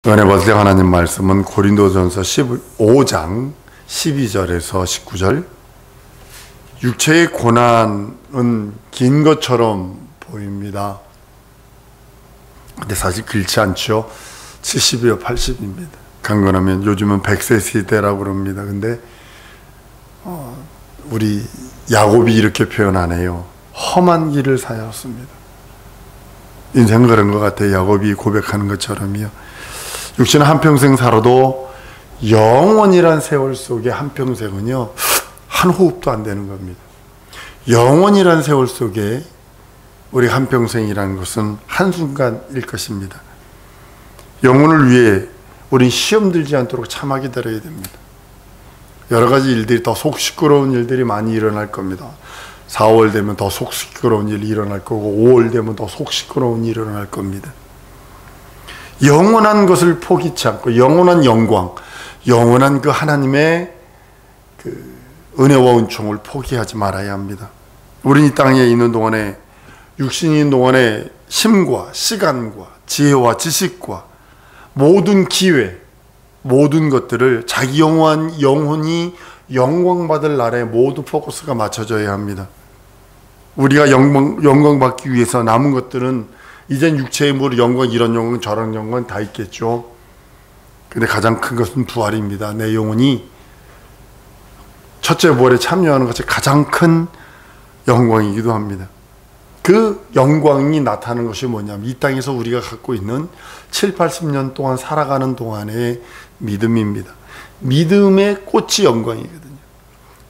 은혜 받으실 하나님 말씀은 고린도전서 15장 12절에서 19절. 육체의 고난은 긴 것처럼 보입니다. 근데 사실 길지 않죠. 70이요 80입니다. 강건하면 요즘은 100세 시대라고 그럽니다. 근데 우리 야곱이 이렇게 표현하네요. 험한 길을 사였습니다. 인생은 그런 것 같아요. 야곱이 고백하는 것처럼요. 육신은 한평생 살아도 영원이란 세월 속에 한평생은요, 한 호흡도 안 되는 겁니다. 영원이란 세월 속에 우리 한평생이라는 것은 한순간일 것입니다. 영혼을 위해 우린 시험 들지 않도록 참아 기다려야 됩니다. 여러 가지 일들이 더 속 시끄러운 일들이 많이 일어날 겁니다. 4월 되면 더 속 시끄러운 일이 일어날 거고 5월 되면 더 속 시끄러운 일이 일어날 겁니다. 영원한 것을 포기치 않고 영원한 영광, 영원한 그 하나님의 그 은혜와 은총을 포기하지 말아야 합니다. 우린 이 땅에 있는 동안에, 육신이 있는 동안에 힘과 시간과 지혜와 지식과 모든 기회, 모든 것들을 자기 영혼이 영광받을 날에 모두 포커스가 맞춰져야 합니다. 우리가 영광 받기 위해서 남은 것들은 이젠 육체의 뭐 영광, 이런 영광, 저런 영광 다 있겠죠. 근데 가장 큰 것은 부활입니다. 내 영혼이 첫째 부활에 참여하는 것이 가장 큰 영광이기도 합니다. 그 영광이 나타나는 것이 뭐냐면 이 땅에서 우리가 갖고 있는 7, 80년 동안 살아가는 동안의 믿음입니다. 믿음의 꽃이 영광이거든요.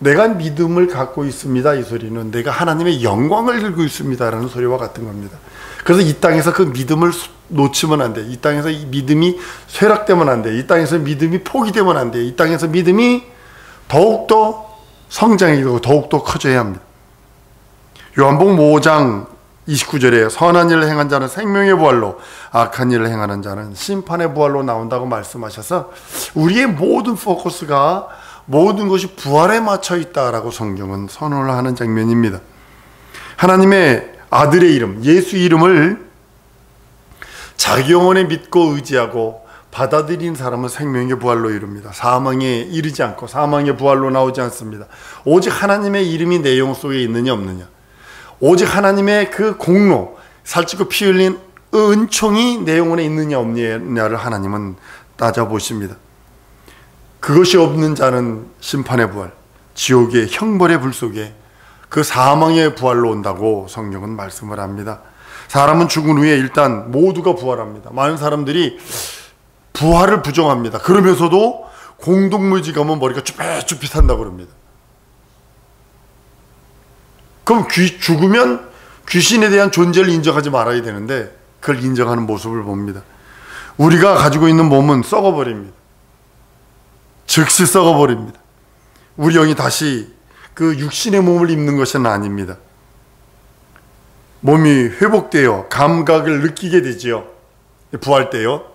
내가 믿음을 갖고 있습니다. 이 소리는 내가 하나님의 영광을 들고 있습니다. 라는 소리와 같은 겁니다. 그래서 이 땅에서 그 믿음을 놓치면 안 돼. 이 땅에서 이 믿음이 쇠락되면 안 돼. 이 땅에서 믿음이 포기되면 안 돼. 이 땅에서 믿음이 더욱더 성장이고 더욱더 커져야 합니다. 요한복음 5장 29절에 선한 일을 행한 자는 생명의 부활로, 악한 일을 행하는 자는 심판의 부활로 나온다고 말씀하셔서 우리의 모든 포커스가, 모든 것이 부활에 맞춰 있다라고 성경은 선언을 하는 장면입니다. 하나님의 아들의 이름, 예수 이름을 자기 영혼에 믿고 의지하고 받아들인 사람은 생명의 부활로 이룹니다. 사망에 이르지 않고 사망의 부활로 나오지 않습니다. 오직 하나님의 이름이 내 영혼 속에 있느냐 없느냐, 오직 하나님의 그 공로, 살찌고 피 흘린 은총이 내 영혼에 있느냐 없느냐를 하나님은 따져보십니다. 그것이 없는 자는 심판의 부활, 지옥의 형벌의 불 속에 그 사망의 부활로 온다고 성경은 말씀을 합니다. 사람은 죽은 후에 일단 모두가 부활합니다. 많은 사람들이 부활을 부정합니다. 그러면서도 공동묘지 가면 머리가 쭈뼛쭈뼛한다고 그럽니다. 그럼 죽으면 귀신에 대한 존재를 인정하지 말아야 되는데 그걸 인정하는 모습을 봅니다. 우리가 가지고 있는 몸은 썩어버립니다. 즉시 썩어버립니다. 우리 영이 다시 그 육신의 몸을 입는 것은 아닙니다. 몸이 회복되어 감각을 느끼게 되지요. 부활 때요.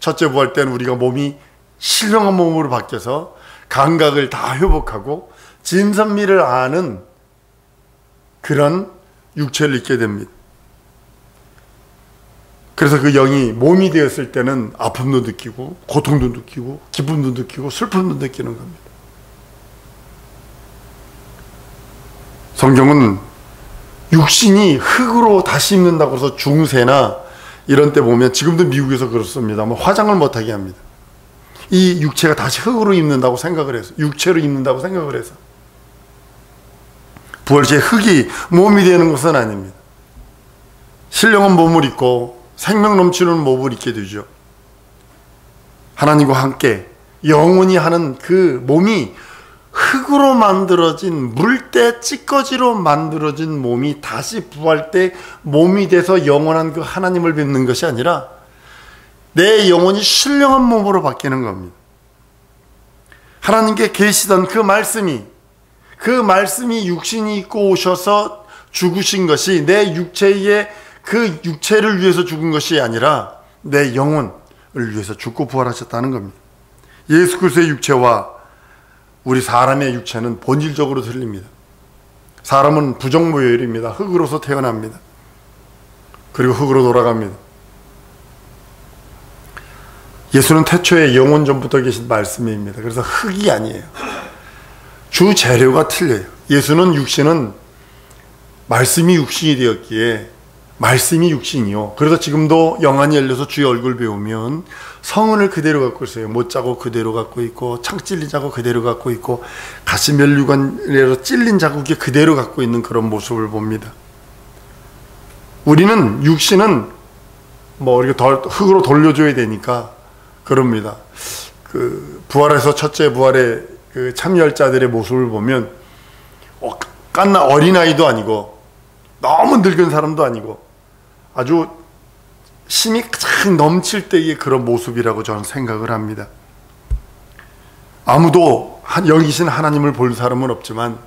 첫째 부활 때는 우리가 몸이 신령한 몸으로 바뀌어서 감각을 다 회복하고 진선미를 아는 그런 육체를 입게 됩니다. 그래서 그 영이 몸이 되었을 때는 아픔도 느끼고 고통도 느끼고 기쁨도 느끼고 슬픔도 느끼는 겁니다. 성경은 육신이 흑으로 다시 입는다고 해서 중세나 이런 때 보면, 지금도 미국에서 그렇습니다만 화장을 못하게 합니다. 이 육체가 다시 흑으로 입는다고 생각을 해서, 육체로 입는다고 생각을 해서. 부활시에 흑이 몸이 되는 것은 아닙니다. 신령한 몸을 입고 생명 넘치는 몸을 입게 되죠. 하나님과 함께 영원히 하는 그 몸이 흙으로 만들어진, 물때 찌꺼지로 만들어진 몸이 다시 부활 때 몸이 돼서 영원한 그 하나님을 뵙는 것이 아니라 내 영혼이 신령한 몸으로 바뀌는 겁니다. 하나님께 계시던 그 말씀이 육신이 입고 오셔서 죽으신 것이 내 육체의 그 육체를 위해서 죽은 것이 아니라 내 영혼을 위해서 죽고 부활하셨다는 겁니다. 예수 그리스도의 육체와 우리 사람의 육체는 본질적으로 틀립니다. 사람은 부정무효일입니다. 흙으로서 태어납니다. 그리고 흙으로 돌아갑니다. 예수는 태초에 영원 전부터 계신 말씀입니다. 그래서 흙이 아니에요. 주 재료가 틀려요. 예수는 육신은 말씀이 육신이 되었기에 말씀이 육신이요. 그래서 지금도 영안이 열려서 주의 얼굴 배우면 성은을 그대로 갖고 있어요. 못 자고 그대로 갖고 있고 창 찔린 자국 그대로 갖고 있고 가시면류관으로 찔린 자국이 그대로 갖고 있는 그런 모습을 봅니다. 우리는 육신은 뭐 이렇게 흙으로 돌려줘야 되니까 그럽니다. 그 부활에서 첫째 부활의 그 참여자들의 모습을 보면 깐나 어린아이도 아니고 너무 늙은 사람도 아니고 아주 힘이 가장 넘칠 때의 그런 모습이라고 저는 생각을 합니다. 아무도 영이신 하나님을 볼 사람은 없지만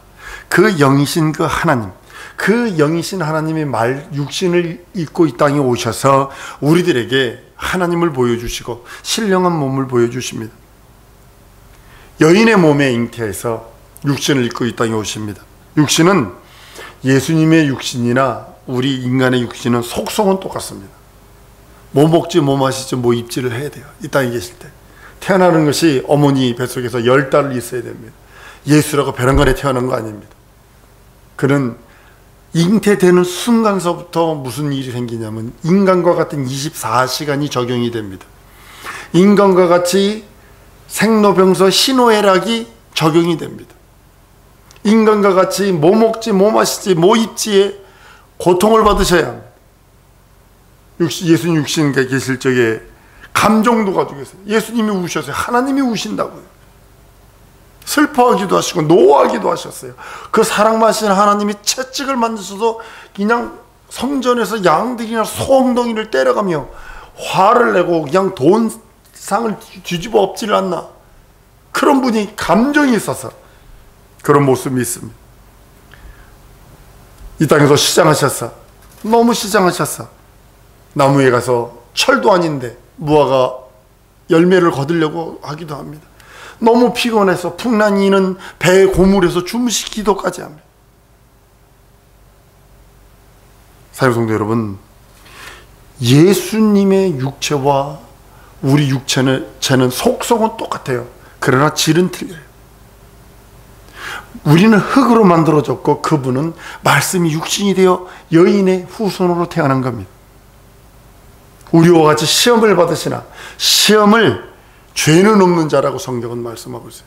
그 영이신 그 하나님, 그 영이신 하나님의 육신을 입고 이 땅에 오셔서 우리들에게 하나님을 보여주시고 신령한 몸을 보여주십니다. 여인의 몸에 잉태해서 육신을 입고 이 땅에 오십니다. 육신은 예수님의 육신이나 우리 인간의 육신은 속성은 똑같습니다. 뭐 먹지 뭐 마시지 뭐 입지를 해야 돼요. 이 땅에 계실 때 태어나는 것이 어머니 뱃속에서 10달을 있어야 됩니다. 예수라고 벼랑간에 태어난 거 아닙니다. 그는 잉태되는 순간서부터 무슨 일이 생기냐면 인간과 같은 24시간이 적용이 됩니다. 인간과 같이 생로병사 희노애락이 적용이 됩니다. 인간과 같이 뭐 먹지 뭐 마시지 뭐 입지에 고통을 받으셔야 합니다. 예수님 육신에 계실 적에 감정도 가지고 계세요. 예수님이 우셨어요. 하나님이 우신다고요. 슬퍼하기도 하시고 노하기도 하셨어요. 그 사랑하시는 하나님이 채찍을 만드셔서 그냥 성전에서 양들이나 소엉덩이를 때려가며 화를 내고 그냥 돈상을 뒤집어 엎지를 않나. 그런 분이 감정이 있어서 그런 모습이 있습니다. 이 땅에서 시장하셨어. 너무 시장하셨어. 나무에 가서 철도 아닌데 무화과 열매를 거두려고 하기도 합니다. 너무 피곤해서 풍란이는 배에 고물에서 주무시기도까지 합니다. 사랑성도 여러분, 예수님의 육체와 우리 육체는 속성은 똑같아요. 그러나 질은 틀려요. 우리는 흙으로 만들어졌고 그분은 말씀이 육신이 되어 여인의 후손으로 태어난 겁니다. 우리와 같이 시험을 받으시나 시험을 죄는 없는 자라고 성경은 말씀하고 있어요.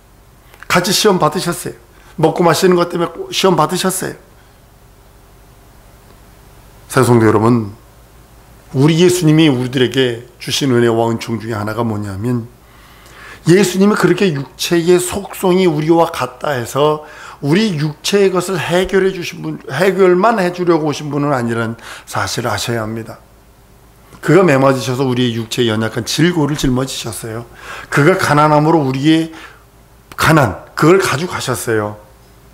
같이 시험 받으셨어요. 먹고 마시는 것 때문에 시험 받으셨어요. 사랑성도 여러분, 우리 예수님이 우리들에게 주신 은혜와 은총 중에 하나가 뭐냐면 예수님이 그렇게 육체의 속성이 우리와 같다 해서 우리 육체의 것을 해결해 주신 분, 해결만 해주려고 오신 분은 아니라는 사실을 아셔야 합니다. 그가 매맞으셔서 우리의 육체의 연약한 질고를 짊어지셨어요. 그가 가난함으로 우리의 가난, 그걸 가져가셨어요.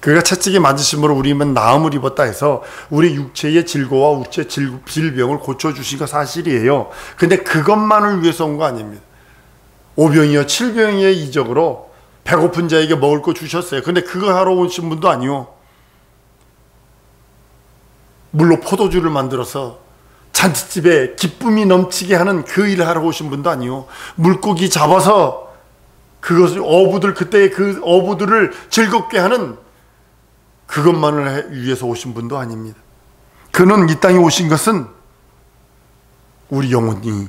그가 채찍에 맞으심으로 우리만 나음을 입었다 해서 우리 육체의 질고와 육체 질병을 고쳐주신 거 사실이에요. 근데 그것만을 위해서 온 거 아닙니다. 5병이요 7병의 이적으로 배고픈 자에게 먹을 거 주셨어요. 근데 그거 하러 오신 분도 아니요. 물로 포도주를 만들어서 잔치집에 기쁨이 넘치게 하는 그 일을 하러 오신 분도 아니요. 물고기 잡아서 그것을 그때의 그 어부들을 즐겁게 하는 그것만을 위해서 오신 분도 아닙니다. 그는 이 땅에 오신 것은 우리 영혼이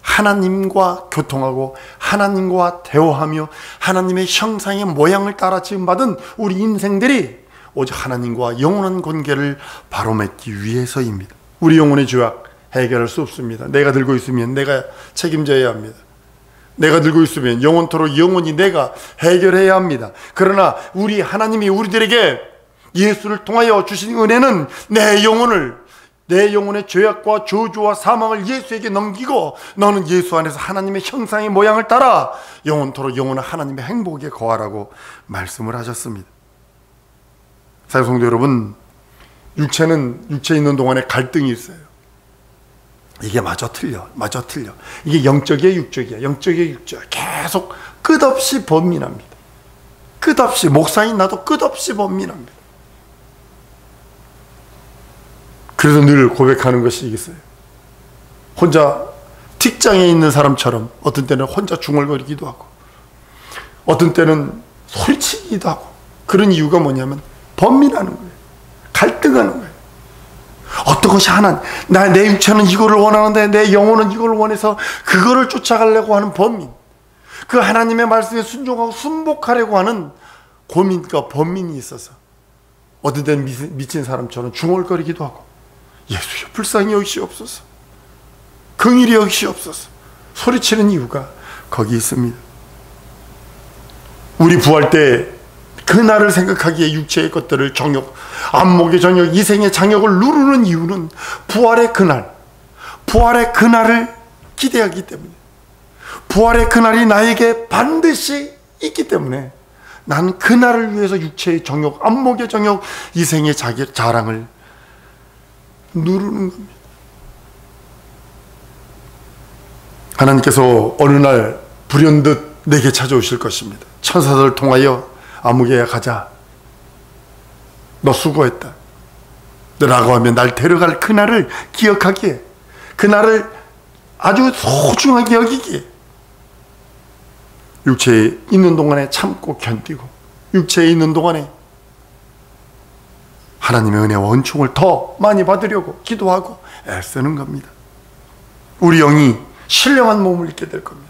하나님과 교통하고 하나님과 대화하며 하나님의 형상의 모양을 따라 지음받은 우리 인생들이 오직 하나님과 영원한 관계를 바로 맺기 위해서입니다. 우리 영혼의 죄악 해결할 수 없습니다. 내가 들고 있으면 내가 책임져야 합니다. 내가 들고 있으면 영원토록 영원히 내가 해결해야 합니다. 그러나 우리 하나님이 우리들에게 예수를 통하여 주신 은혜는 내 영혼의 죄악과 저주와 사망을 예수에게 넘기고 너는 예수 안에서 하나님의 형상의 모양을 따라 영원토록 영원한 하나님의 행복에 거하라고 말씀을 하셨습니다. 사랑하는 성도 여러분, 육체에 있는 동안에 갈등이 있어요. 이게 마저 틀려. 이게 영적이야 육적이야. 영적이야 육적이야. 계속 끝없이 번민합니다. 끝없이 목사인 나도 끝없이 번민합니다. 그래서 늘 고백하는 것이 있어요. 혼자 직장에 있는 사람처럼 어떤 때는 혼자 중얼거리기도 하고 어떤 때는 소리치기도 하고, 그런 이유가 뭐냐면 번민하는 거예요. 갈등하는 거예요. 어떤 것이 하나, 내 육체는 이거를 원하는데 내 영혼은 이걸 원해서 그거를 쫓아가려고 하는 번민, 그 하나님의 말씀에 순종하고 순복하려고 하는 고민과 번민이 있어서 어떤 때는 미친 사람처럼 중얼거리기도 하고, 예수여 불쌍히 여기시옵소서, 긍휼히 여기시옵소서 소리치는 이유가 거기 있습니다. 우리 부활 때 그날을 생각하기에 육체의 것들을 정욕, 안목의 정욕, 이생의 장욕을 누르는 이유는 부활의 그날을 기대하기 때문에, 부활의 그날이 나에게 반드시 있기 때문에 나는 그날을 위해서 육체의 정욕, 안목의 정욕, 이생의 자랑을 누르는 겁니다. 하나님께서 어느 날 불현듯 내게 찾아오실 것입니다. 천사들을 통하여 아무개야 가자, 너 수고했다 라고 하면 날 데려갈 그날을 기억하기에, 그날을 아주 소중하게 여기기에, 육체에 있는 동안에 참고 견디고 육체에 있는 동안에 하나님의 은혜와 은총을 더 많이 받으려고 기도하고 애쓰는 겁니다. 우리 영이 신령한 몸을 입게 될 겁니다.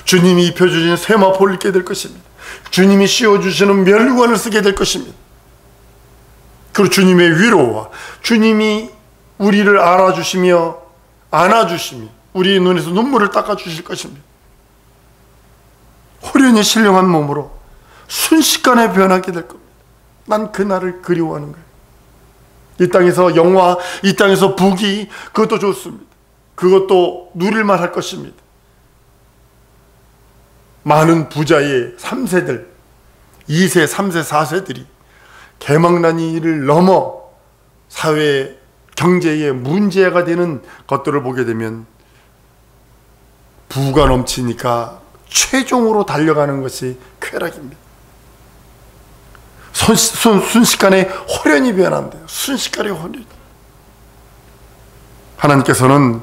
주님이 입혀주신 세마포를 입게 될 것입니다. 주님이 씌워주시는 면류관을 쓰게 될 것입니다. 그리고 주님의 위로와 주님이 우리를 알아주시며 안아주시며 우리의 눈에서 눈물을 닦아주실 것입니다. 호련히 신령한 몸으로 순식간에 변하게 될 겁니다. 난 그날을 그리워하는 거예요. 이 땅에서 영화, 이 땅에서 부귀, 그것도 좋습니다. 그것도 누릴만 할 것입니다. 많은 부자의 3세들, 2세, 3세, 4세들이 개망난 일을 넘어 사회, 경제의 문제가 되는 것들을 보게 되면 부가 넘치니까 최종으로 달려가는 것이 쾌락입니다. 순식간에 호련히 변한대요. 순식간에 호련히. 하나님께서는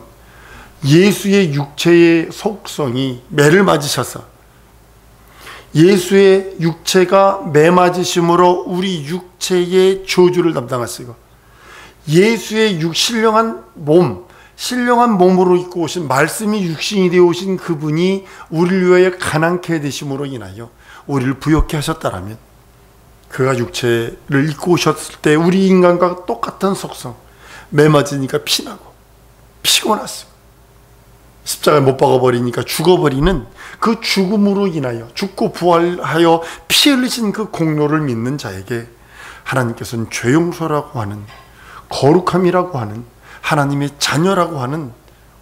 예수의 육체의 속성이 매를 맞으셔서 예수의 육체가 매 맞으심으로 우리 육체의 저주를 담당하시고, 예수의 신령한 몸으로 입고 오신, 말씀이 육신이 되어 오신 그분이 우리를 위하여 가난케 되심으로 인하여 우리를 부욕케 하셨다라면, 그가 육체를 입고 오셨을 때 우리 인간과 똑같은 속성, 매 맞으니까 피나고 피곤하시고 십자가에 못 박아버리니까 죽어버리는 그 죽음으로 인하여 죽고 부활하여 피 흘리신 그 공로를 믿는 자에게 하나님께서는 죄 용서라고 하는, 거룩함이라고 하는, 하나님의 자녀라고 하는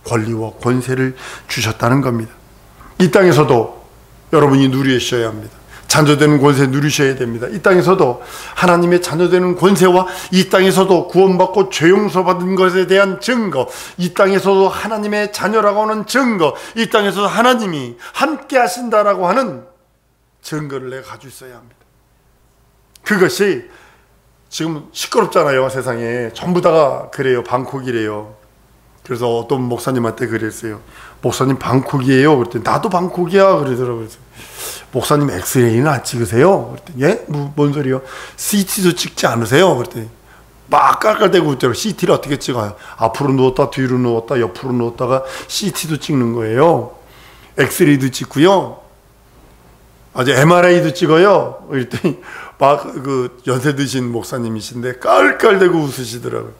권리와 권세를 주셨다는 겁니다. 이 땅에서도 여러분이 누리셔야 합니다. 자녀되는 권세 누리셔야 됩니다. 이 땅에서도 하나님의 자녀되는 권세와 이 땅에서도 구원받고 죄 용서받은 것에 대한 증거, 이 땅에서도 하나님의 자녀라고 하는 증거, 이 땅에서도 하나님이 함께 하신다라고 하는 증거를 내가 가지고 있어야 합니다. 그것이 지금 시끄럽잖아요. 세상에 전부 다가 그래요. 방콕이래요. 그래서 어떤 목사님한테 그랬어요. 목사님 방콕이에요. 그랬더니 나도 방콕이야 그러더라고요. 목사님 엑스레이는 안 찍으세요? 그랬더니 예? 뭔 소리요? CT도 찍지 않으세요? 그랬더니 막 깔깔대고 있더라고요. CT를 어떻게 찍어요? 앞으로 누웠다 뒤로 누웠다 옆으로 누웠다가 CT도 찍는 거예요. 엑스레이도 찍고요. 아주 MRI도 찍어요. 그랬더니 막 그 연세 드신 목사님이신데 깔깔대고 웃으시더라고요.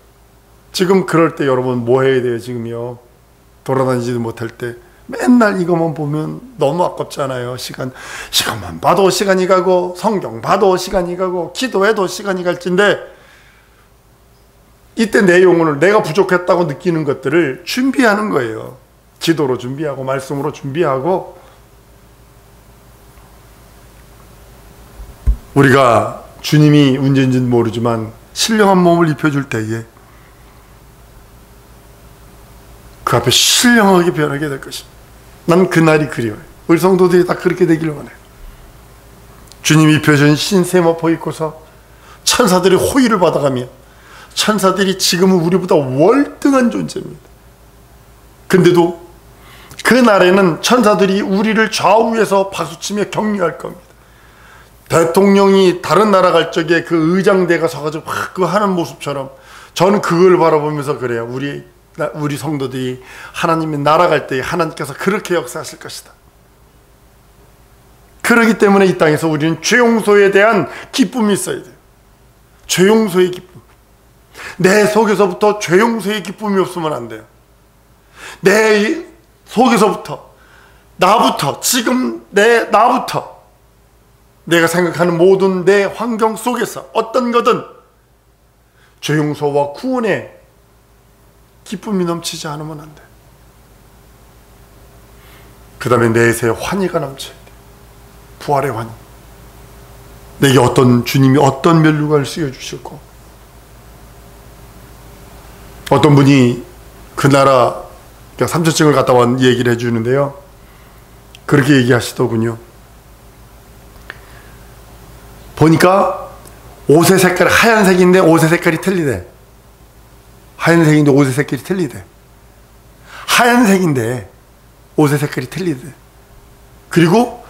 지금 그럴 때 여러분 뭐 해야 돼요? 지금요 돌아다니지도 못할 때 맨날 이것만 보면 너무 아깝잖아요. 시간만 봐도 시간이 가고, 성경 봐도 시간이 가고, 기도해도 시간이 갈진데, 이때 내 영혼을 내가 부족했다고 느끼는 것들을 준비하는 거예요. 기도로 준비하고 말씀으로 준비하고, 우리가 주님이 언제인지는 모르지만 신령한 몸을 입혀줄 때에 그 앞에 신령하게 변하게 될 것입니다. 난 그날이 그리워요. 우리 성도들이 다 그렇게 되기를 원해요. 주님이 입혀준 신세마포 입고서 천사들이 호의를 받아가며, 천사들이 지금은 우리보다 월등한 존재입니다. 근데도 그날에는 천사들이 우리를 좌우에서 박수치며 격려할 겁니다. 대통령이 다른 나라 갈 적에 그 의장대가 서가지고 막 그 하는 모습처럼 저는 그걸 바라보면서 그래요. 우리 성도들이 하나님의 나라 갈 때 하나님께서 그렇게 역사하실 것이다. 그렇기 때문에 이 땅에서 우리는 죄 용서에 대한 기쁨이 있어야 돼요. 죄 용서의 기쁨. 내 속에서부터 죄 용서의 기쁨이 없으면 안 돼요. 내 속에서부터, 나부터, 지금 나부터 내가 생각하는 모든 내 환경 속에서 어떤 거든 죄 용서와 구원의 기쁨이 넘치지 않으면 안 돼. 그 다음에 내세에 환희가 넘쳐야 돼. 부활의 환희. 내게 주님이 어떤 면류관을 씌워주실고, 어떤 분이 그 나라 삼천층을 갔다 온 얘기를 해주는데요, 그렇게 얘기하시더군요. 보니까 옷의 색깔이 하얀색인데 옷의 색깔이 틀리대. 하얀색인데 옷의 색깔이 틀리대. 하얀색인데 옷의 색깔이 틀리대. 그리고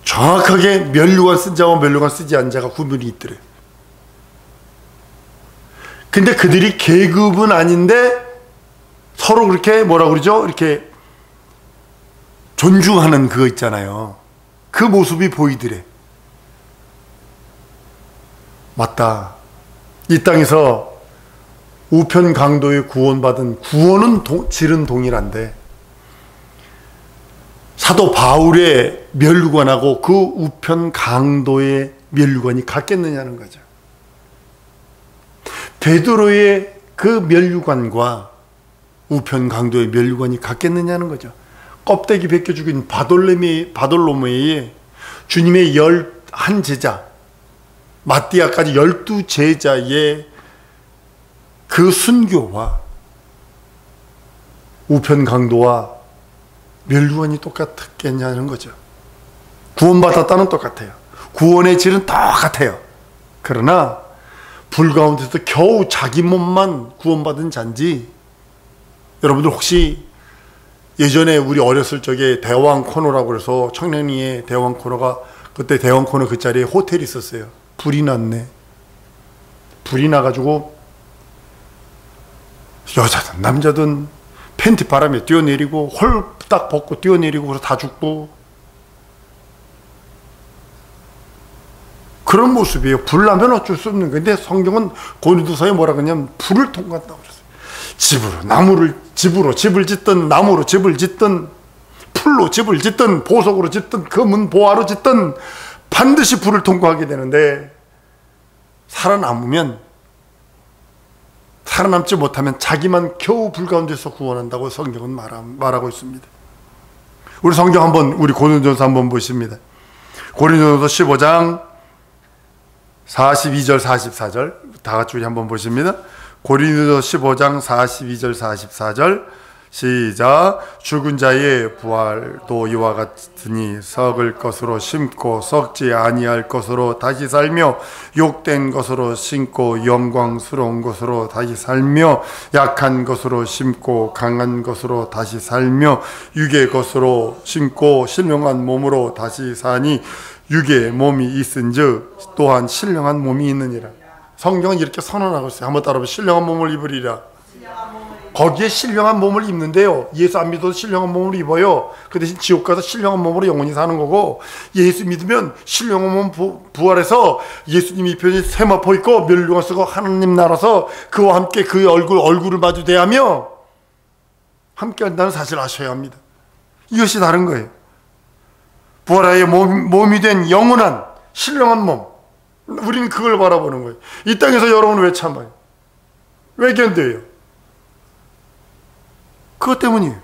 정확하게 면류관 쓴 자와 면류관 쓰지 않은 자가 구분이 있더래. 근데 그들이 계급은 아닌데 서로 그렇게 뭐라 그러죠? 이렇게 존중하는 그거 있잖아요. 그 모습이 보이더래. 맞다. 이 땅에서 우편 강도에 구원받은 구원은 질은 동일한데 사도 바울의 면류관하고 그 우편 강도의 면류관이 같겠느냐는 거죠. 베드로의 그 면류관과 우편 강도의 면류관이 같겠느냐는 거죠. 껍데기 벗겨 죽인 바돌로메의 주님의 11 제자, 마띠아까지 12 제자의 그 순교와 우편 강도와 면류관이 똑같겠냐는 거죠. 구원받았다는 똑같아요. 구원의 질은 똑같아요. 그러나 불 가운데서 겨우 자기 몸만 구원받은 잔지, 여러분들 혹시 예전에 우리 어렸을 적에 대왕 코너라고 해서 청량리에 대왕 코너가, 그때 대왕 코너 그 자리에 호텔이 있었어요. 불이 났네. 불이 나가지고 여자든 남자든 팬티 바람에 뛰어내리고 홀딱 벗고 뛰어내리고 그래서 다 죽고 그런 모습이에요. 불 나면 어쩔 수 없는 건데 성경은 고린도서에 뭐라 그러냐면 불을 통과한다고 그랬어요. 집을 짓든 나무로 집을 짓든 풀로 집을 짓든 보석으로 짓든 금은 보화로 짓든 반드시 불을 통과하게 되는데 살아남지 못하면 자기만 겨우 불 가운데서 구원한다고 성경은 말하고 있습니다. 우리 성경 한번, 우리 고린도전서 한번 보십니다. 고린도전서 15장 42절 44절 다 같이 우리 한번 보십니다. 고린도전서 15장 42절 44절 시작. 죽은 자의 부활도 이와 같으니 썩을 것으로 심고 썩지 아니할 것으로 다시 살며 욕된 것으로 심고 영광스러운 것으로 다시 살며 약한 것으로 심고 강한 것으로 다시 살며 육의 것으로 심고 신령한 몸으로 다시 사니 육의 몸이 있은즉 또한 신령한 몸이 있느니라. 성경은 이렇게 선언하고 있어요. 한번 따라해보세요. 신령한 몸을 입으리라. 거기에 신령한 몸을 입는데요, 예수 안 믿어도 신령한 몸을 입어요. 그 대신 지옥 가서 신령한 몸으로 영원히 사는 거고, 예수 믿으면 신령한 몸 부활해서 예수님이 입혀진 세마포 입고 면류관 쓰고 하나님 나라서 그와 함께 그의 얼굴을 마주 대하며 함께 한다는 사실을 아셔야 합니다. 이것이 다른 거예요. 부활하여 몸이 된 영원한 신령한 몸, 우리는 그걸 바라보는 거예요. 이 땅에서 여러분은 왜 참아요? 왜 견뎌요? 그것 때문이에요.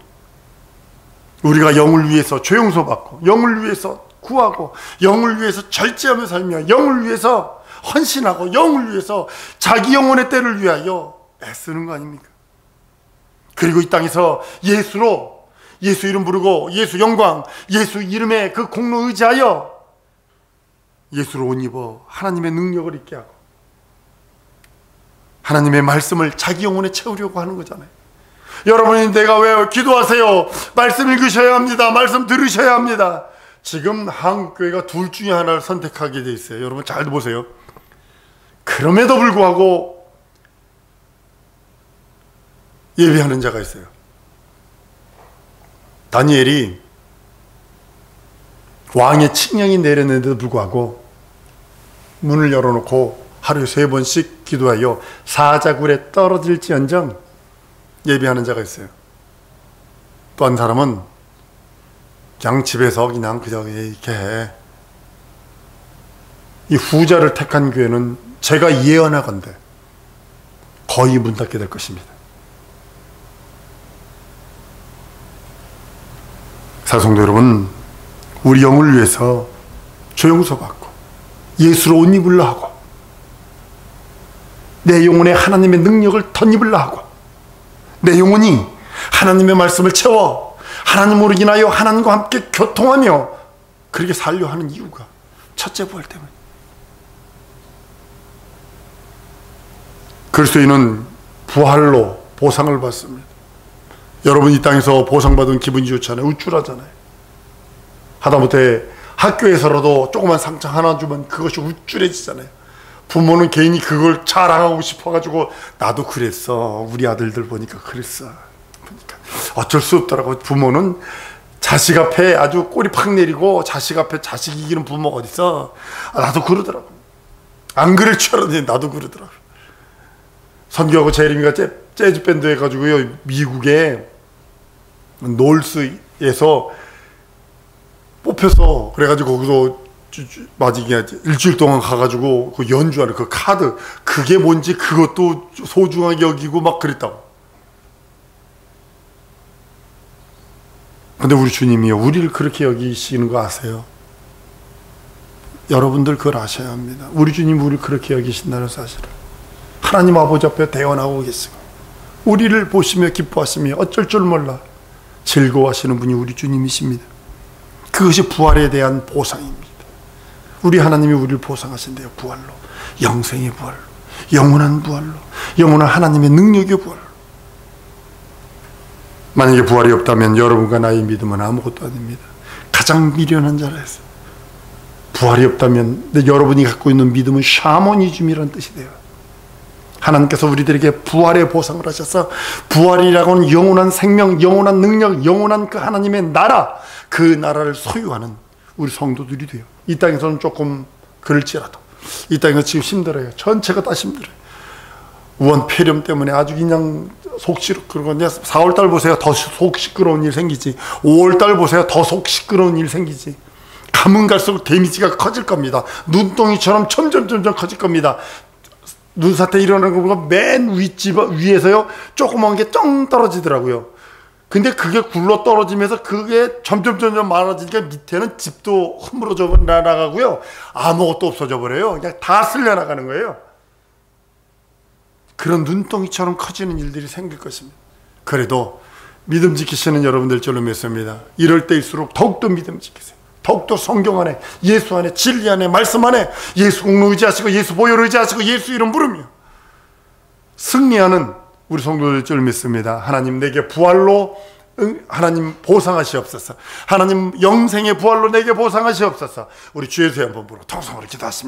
우리가 영을 위해서 죄 용서받고, 영을 위해서 구하고, 영을 위해서 절제하며 살며, 영을 위해서 헌신하고, 영을 위해서 자기 영혼의 때를 위하여 애쓰는 거 아닙니까? 그리고 이 땅에서 예수 이름 부르고, 예수 영광, 예수 이름의 그 공로 의지하여 예수를 옷 입어 하나님의 능력을 있게 하고 하나님의 말씀을 자기 영혼에 채우려고 하는 거잖아요. 여러분이 내가 왜 기도하세요? 말씀 읽으셔야 합니다. 말씀 들으셔야 합니다. 지금 한국교회가 둘 중에 하나를 선택하게 돼 있어요. 여러분 잘 보세요. 그럼에도 불구하고 예배하는 자가 있어요. 다니엘이 왕의 칙령이 내렸는데도 불구하고 문을 열어놓고 하루에 3번씩 기도하여 사자굴에 떨어질지언정 예배하는 자가 있어요. 또 한 사람은 그냥 집에서 그냥 그저 이렇게 해. 이 후자를 택한 교회는 제가 예언하건대 거의 문 닫게 될 것입니다. 사성도 여러분, 우리 영을 위해서 조용서 받고 예수로 옷 입으려 하고 내 영혼에 하나님의 능력을 덧입으려 하고 내 영혼이 하나님의 말씀을 채워 하나님으로 인하여 하나님과 함께 교통하며 그렇게 살려 하는 이유가 첫째 부활 때문에. 그리스도인은 부활로 보상을 받습니다. 여러분 이 땅에서 보상받은 기분이 좋잖아요. 우쭐하잖아요. 하다못해 학교에서라도 조그만 상장 하나 주면 그것이 우쭐해지잖아요. 부모는 괜히 그걸 자랑하고 싶어가지고 나도 그랬어. 우리 아들들 보니까 그랬어. 그러니까 어쩔 수 없더라고. 부모는 자식 앞에 아주 꼬리 팍 내리고 자식 앞에 자식 이기는 부모가 어딨어. 나도 그러더라고. 안 그럴 줄 알았는데 나도 그러더라고. 선교하고 제리미가 재즈 밴드 해가지고요, 미국에 놀스에서 뽑혀서 그래가지고 거기서 맞이게 일주일 동안 가가지고 그 연주하는 그 카드 그게 뭔지 그것도 소중하게 여기고 막 그랬다고. 근데 우리 주님이요, 우리를 그렇게 여기시는 거 아세요? 여러분들 그걸 아셔야 합니다. 우리 주님 우리를 그렇게 여기신다는 사실을. 하나님 아버지 앞에 대언하고 계시고 우리를 보시며 기뻐하시며 어쩔 줄 몰라 즐거워하시는 분이 우리 주님이십니다. 그것이 부활에 대한 보상입니다. 우리 하나님이 우리를 보상하신대요. 부활로, 영생의 부활로, 영원한 부활로, 영원한 하나님의 능력의 부활로. 만약에 부활이 없다면 여러분과 나의 믿음은 아무것도 아닙니다. 가장 미련한 자라 했어요. 부활이 없다면 여러분이 갖고 있는 믿음은 샤머니즘이라는 뜻이 돼요. 하나님께서 우리들에게 부활의 보상을 하셔서 부활이라고는 영원한 생명, 영원한 능력, 영원한 그 하나님의 나라, 그 나라를 소유하는 우리 성도들이 돼요. 이 땅에서는 조금 그럴지라도 이 땅에서 지금 힘들어요. 전체가 다 힘들어요. 우한 폐렴 때문에 아주 그냥 속 시끄러워. 4월달 보세요. 더 속 시끄러운 일 생기지. 5월달 보세요. 더 속 시끄러운 일 생기지. 가면 갈수록 데미지가 커질 겁니다. 눈덩이처럼 점점 커질 겁니다. 눈사태 일어나는 거 보면 맨 윗집 위에서요 조그만 게 쩡 떨어지더라고요. 근데 그게 굴러 떨어지면서 그게 점점 많아지니까 밑에는 집도 허물어져 나가고요, 아무것도 없어져 버려요. 그냥 다 쓸려 나가는 거예요. 그런 눈덩이처럼 커지는 일들이 생길 것입니다. 그래도 믿음 지키시는 여러분들 줄로 믿습니다. 이럴 때일수록 더욱더 믿음 지키세요. 더욱더 성경 안에, 예수 안에, 진리 안에, 말씀 안에 예수 공로 의지하시고 예수 보혈 의지하시고 예수 이름 부르며 승리하는 우리 성도들 줄 믿습니다. 하나님 내게 부활로 하나님 보상하시옵소서. 하나님 영생의 부활로 내게 보상하시옵소서. 우리 주 예수의 한번 부르고 통성으로 기도하십니다.